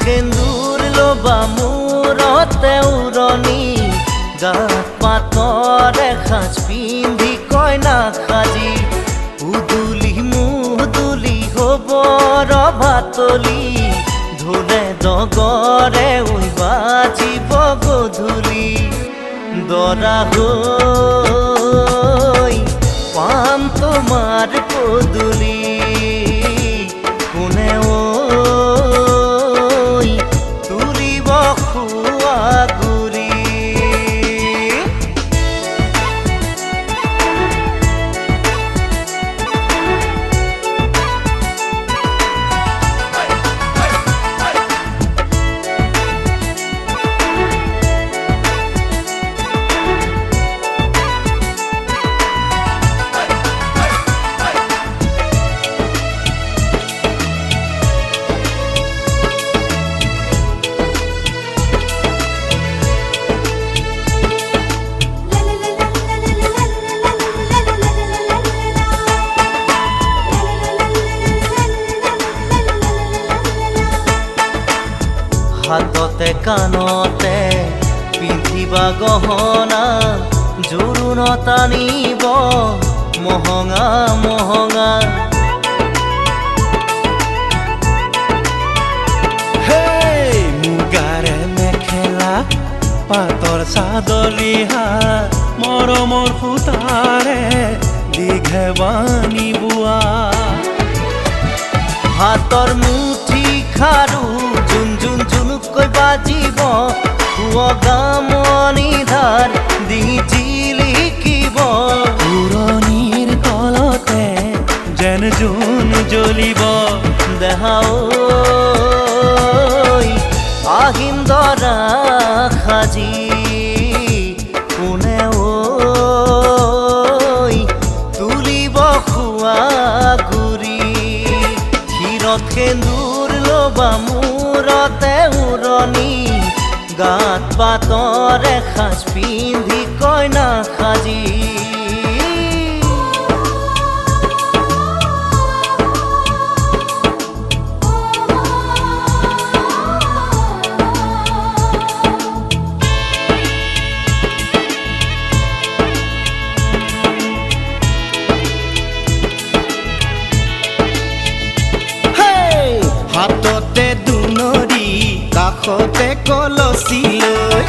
সেন্দুৰ লবা মূৰতে উৰণি গাত পাতৰ এসাজ পিন্ধি কইনা সাজি উদুলি মুদুলি হ'ব ৰভাতলি ঢোলে ডগৰে ঐ বাজিব গধূলি দৰা হৈ পাম তোমাৰ পদূলি কোনে ঐ তুলিব খোৱা গুৰি হাততে কাণতে পিন্ধিবা গহনা জোৰোণত আনিব মহঙা মহঙা মুগাৰে মেখেলা পাতৰ চাদৰ ৰিহা মৰমৰ সূতাৰে দীঘে বানি বোৱা হাতৰ মুঠি খাৰু জুন জুন জুনুকৈ বাজিব গামনি ধাৰ দি জিলিকিব পুৰণিৰ তলতে যেন জোন জ্বলিব দেহা ঐ আহিম দৰা সাজি কোনে ঐ তুলিব খোৱা গুৰি ক্ষীৰত সেন্দুৰ লবা মূৰতে উৰণি গাত পাতৰ এসাজ পিন্ধি কইনা সাজি হাততে দুনৰি কাষতে কলচি লৈ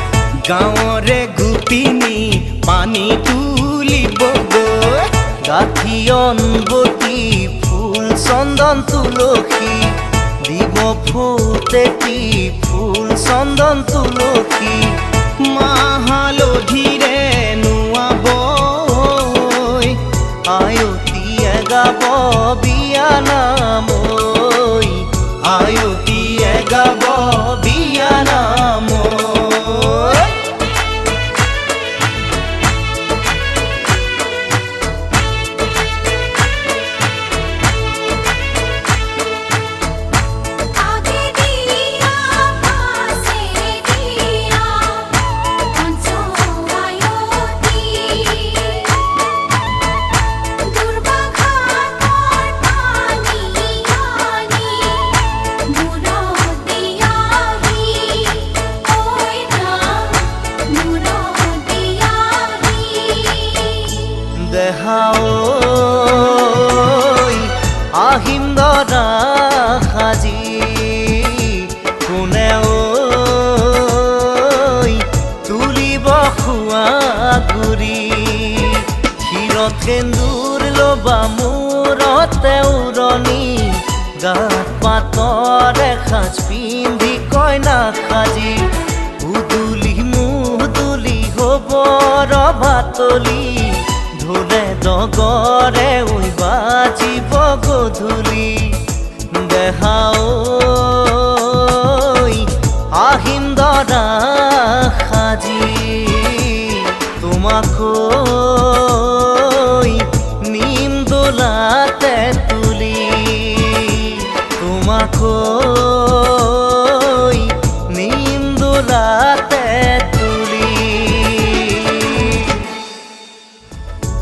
গাঁৱৰে গোপিনী পানী তুলিবগৈ গাঁঠি অনবতী ফুল চন্দন তুলসী দিব ফুটেতি ফুল চন্দন তুলসী মাহ হালধিৰে নোৱাব আয়তীয়ে গাব বিয়া নাম আয়তীয়ে গাব বিয়া নাম দেহা ঐ আহিম দৰা সাজি কোনে ঐ তুলিব খোৱা গুৰি ক্ষীৰত সেন্দুৰ লবা মূৰতে উৰণি গাত পাতৰ এসাজ পিন্ধি কইনা সাজি উদুলি মুদুলি হ'ব ৰভাতলি ঢোলে ডগৰে ঐ বাজিব গধূলি দেহা ঐ আহিম দৰা সাজি তোমাক নিম দোলাতে তুলি তোমাক নিম দোলাতে তুলি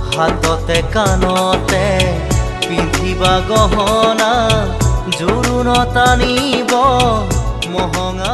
হাততে কাণতে পিন্ধিবা গহনা জোৰোণত আনিব মহঙা